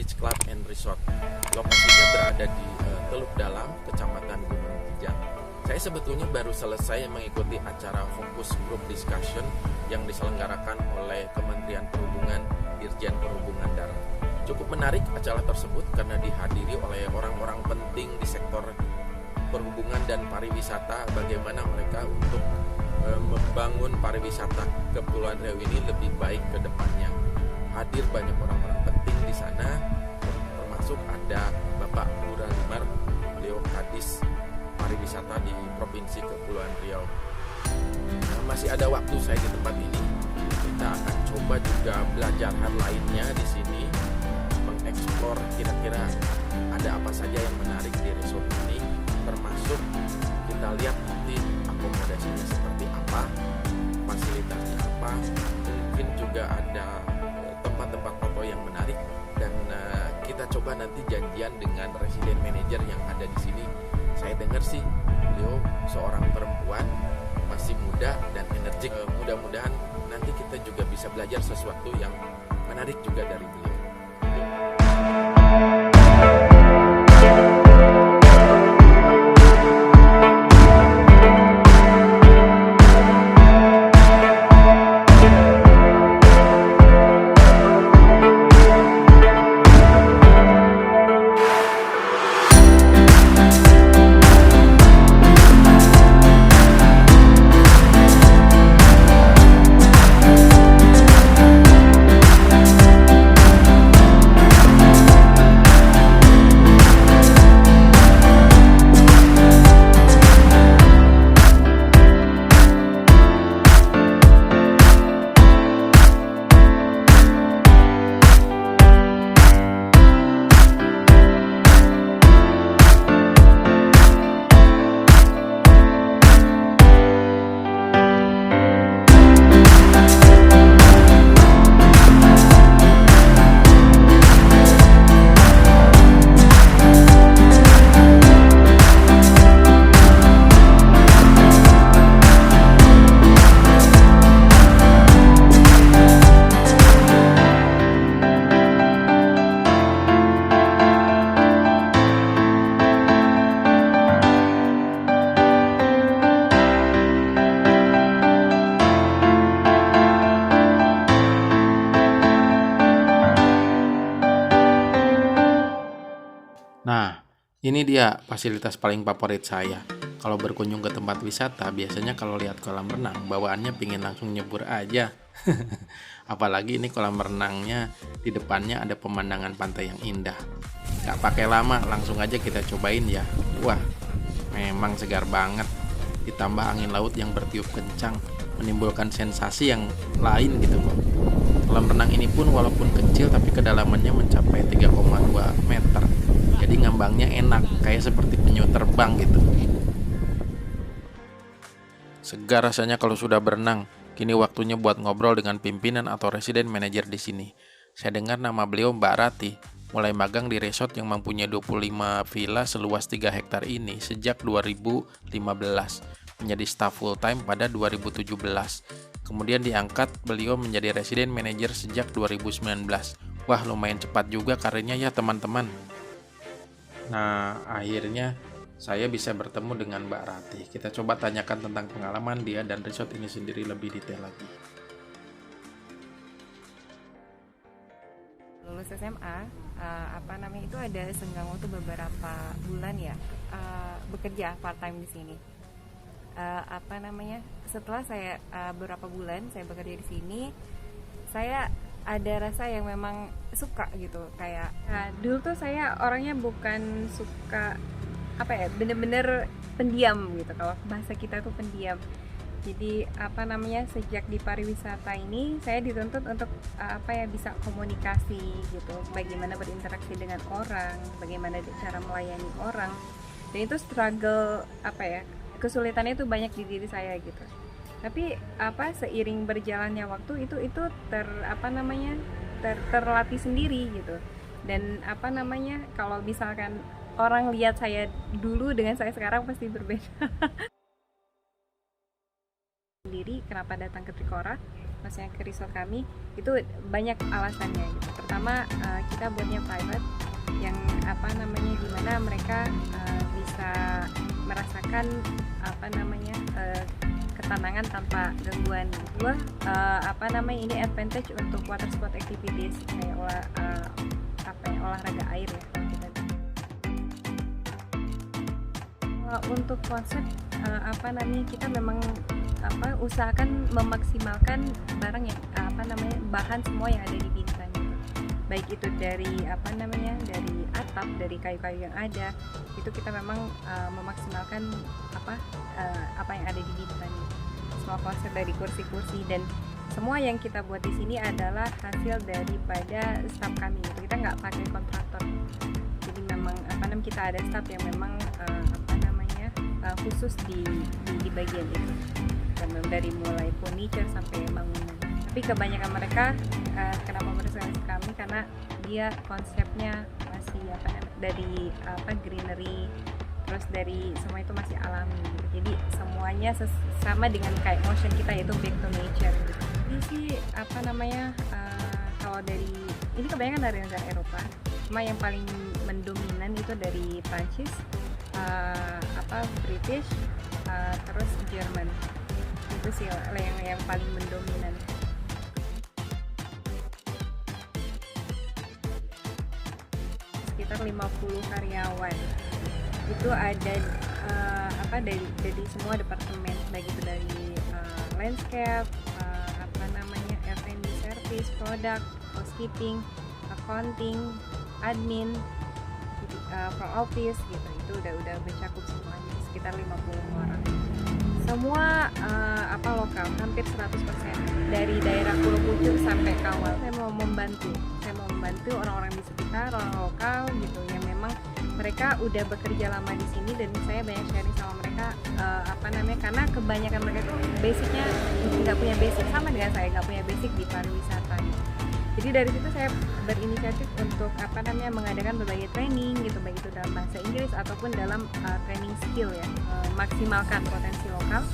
Beach Club and Resort. Lokasinya berada di Teluk Dalam, Kecamatan Gunung Kijang. Saya sebetulnya baru selesai mengikuti acara Fokus Group Discussion yang diselenggarakan oleh Kementerian Perhubungan, Dirjen Perhubungan Darat. Cukup menarik acara tersebut karena dihadiri oleh orang-orang penting di sektor perhubungan dan pariwisata, bagaimana mereka untuk membangun pariwisata Kepulauan Riau ini lebih baik ke depannya. Hadir banyak orang-orang penting di sana, termasuk ada Bapak Lurah Limar, beliau Kadis Pariwisata di Provinsi Kepulauan Riau. Masih ada waktu saya di tempat ini. Kita akan coba juga belajar hal lainnya di sini, mengeksplor kira-kira ada apa saja yang menarik di resort ini, termasuk kita lihat nanti akomodasinya seperti apa, fasilitasnya apa, mungkin juga ada tempat-tempat foto yang menarik, dan kita coba nanti janjian dengan resident manager yang ada di sini. Saya dengar sih beliau seorang perempuan, masih muda dan energik. Mudah-mudahan nanti kita juga bisa belajar sesuatu yang menarik juga dari beliau. Nah, ini dia fasilitas paling favorit saya. Kalau berkunjung ke tempat wisata, biasanya kalau lihat kolam renang, bawaannya pingin langsung nyebur aja. Apalagi ini kolam renangnya, di depannya ada pemandangan pantai yang indah. Gak pakai lama, langsung aja kita cobain ya. Wah, memang segar banget. Ditambah angin laut yang bertiup kencang, menimbulkan sensasi yang lain gitu kok. Kolam renang ini pun walaupun kecil, tapi kedalamannya mencapai 3,2 meter. Jadi ngambangnya enak, kayak seperti penyu terbang gitu. Segar rasanya kalau sudah berenang. Kini waktunya buat ngobrol dengan pimpinan atau resident manager di sini. Saya dengar nama beliau Mbak Rati, mulai magang di resort yang mempunyai 25 villa seluas 3 hektar ini sejak 2015, menjadi staf full time pada 2017. Kemudian diangkat beliau menjadi resident manager sejak 2019. Wah, lumayan cepat juga karirnya ya teman-teman. Nah, akhirnya saya bisa bertemu dengan Mbak Rati. Kita coba tanyakan tentang pengalaman dia dan resort ini sendiri lebih detail lagi. Lulus SMA, itu ada senggang waktu beberapa bulan ya, bekerja part time di sini. Setelah saya beberapa bulan saya bekerja di sini, saya ada rasa yang memang suka gitu, kayak dulu tuh saya orangnya bukan suka bener-bener pendiam gitu, kalau bahasa kita tuh pendiam. Jadi sejak di pariwisata ini saya dituntut untuk bisa komunikasi gitu, bagaimana berinteraksi dengan orang, bagaimana cara melayani orang, dan itu struggle kesulitannya itu banyak di diri saya gitu. Tapi seiring berjalannya waktu itu terlatih sendiri gitu. Dan kalau misalkan orang lihat saya dulu dengan saya sekarang pasti berbeda. Sendiri kenapa datang ke Trikora? maksudnya ke resort kami itu banyak alasannya gitu. Pertama, kita buatnya private, yang apa namanya dimana mereka bisa merasakan apa namanya ketenangan tanpa gangguan. Kedua, apa namanya ini advantage untuk water sport activities kayak olahraga air ya kalau kita. Untuk konsep apa namanya kita memang usahakan memaksimalkan barang yang bahan semua yang ada di Bintan, baik itu dari dari atap, dari kayu-kayu yang ada, itu kita memang memaksimalkan apa yang ada di Bintan. Semua konsep dari kursi-kursi dan semua yang kita buat di sini adalah hasil daripada staf kami. Kita nggak pakai kontraktor, jadi memang kita ada staf yang memang khusus di bagian itu, dari mulai furniture sampai bangunan. Tapi kebanyakan mereka kenapa mereka kami karena dia konsepnya masih dari greenery, terus dari semua itu masih alami gitu. Jadi semuanya sama dengan kayak motion kita, yaitu back to nature gitu. Ini sih kalau dari ini kebanyakan dari negara Eropa, cuma yang paling mendominan itu dari Prancis, British, terus Jerman. Itu sih yang paling mendominan. Sekitar 50 karyawan. Itu ada dari semua departemen, baik itu dari landscape, F&B service, product, housekeeping, accounting, admin, front office gitu. Itu udah mencakup semuanya, sekitar 50 orang. Semua lokal, hampir 100% dari daerah Pulau Pucuk sampai Kawal. Saya mau membantu orang-orang di sekitar, orang lokal gitu yang memang mereka udah bekerja lama di sini, dan saya banyak sharing sama mereka karena kebanyakan mereka tuh basicnya nggak punya basic, sama dengan saya nggak punya basic di pariwisata. Jadi dari situ saya berinisiatif untuk mengadakan berbagai training gitu, baik itu dalam bahasa Inggris ataupun dalam training skill ya, maksimalkan potensi lokal.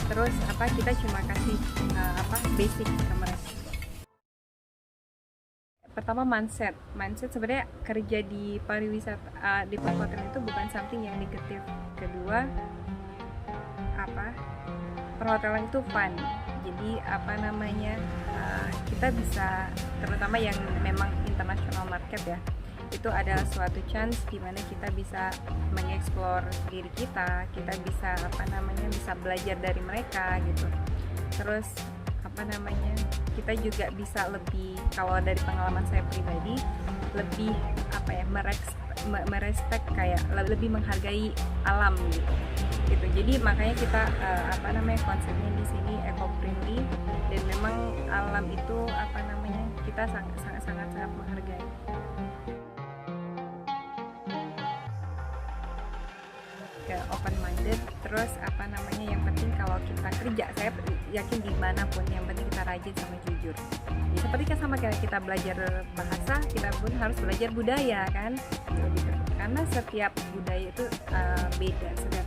Terus kita cuma kasih basic ke mereka. Pertama, mindset sebenarnya kerja di pariwisata di perhotelan itu bukan something yang negatif. Kedua, perhotelan itu fun. Jadi kita bisa, terutama yang memang international market ya, itu adalah suatu chance di mana kita bisa mengeksplor diri kita bisa bisa belajar dari mereka gitu. Terus kita juga bisa lebih, kalau dari pengalaman saya pribadi, lebih merespek kayak lebih menghargai alam gitu. Jadi makanya kita konsepnya di sini eco friendly, dan memang alam itu kita sangat menghargai. Open minded, terus yang penting kalau kita kerja, saya yakin dimanapun yang penting kita rajin sama jujur. Jadi seperti sama kayak kita belajar bahasa, kita pun harus belajar budaya kan gitu. Karena setiap budaya itu beda, setiap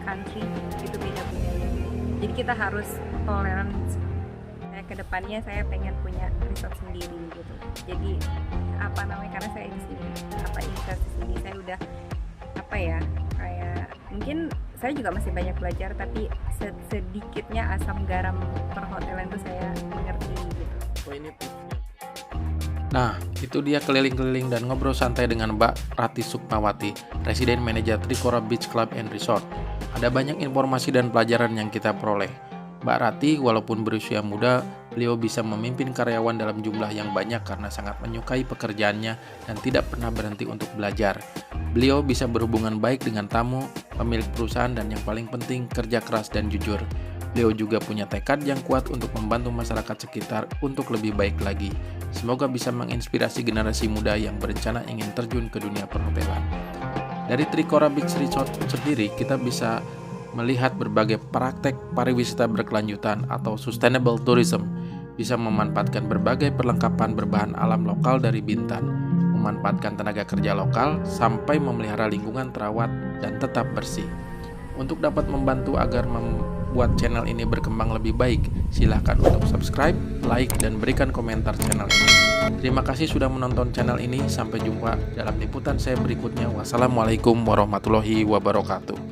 country itu beda budaya. Jadi kita harus toleran. Kedepannya saya pengen punya resort sendiri gitu. Jadi karena saya di sini investasi sini, saya udah kayak mungkin saya juga masih banyak belajar, tapi sedikitnya asam garam perhotelan itu saya mengerti gitu. Ini tipsnya. Nah, itu dia keliling-keliling dan ngobrol santai dengan Mbak Rati Sukmawati, Residen Manajer Trikora Beach Club and Resort. Ada banyak informasi dan pelajaran yang kita peroleh. Mbak Rati, walaupun berusia muda, beliau bisa memimpin karyawan dalam jumlah yang banyak karena sangat menyukai pekerjaannya dan tidak pernah berhenti untuk belajar. Beliau bisa berhubungan baik dengan tamu, pemilik perusahaan, dan yang paling penting, kerja keras dan jujur. Beliau juga punya tekad yang kuat untuk membantu masyarakat sekitar untuk lebih baik lagi. Semoga bisa menginspirasi generasi muda yang berencana ingin terjun ke dunia perhotelan. Dari Trikora Beach Resort sendiri, kita bisa melihat berbagai praktek pariwisata berkelanjutan atau sustainable tourism, bisa memanfaatkan berbagai perlengkapan berbahan alam lokal dari Bintan, memanfaatkan tenaga kerja lokal, sampai memelihara lingkungan terawat dan tetap bersih. Untuk dapat membantu agar membuat channel ini berkembang lebih baik. Silahkan untuk subscribe, like, dan berikan komentar channel ini. Terima kasih sudah menonton channel ini. Sampai jumpa dalam liputan saya berikutnya. Wassalamualaikum warahmatullahi wabarakatuh.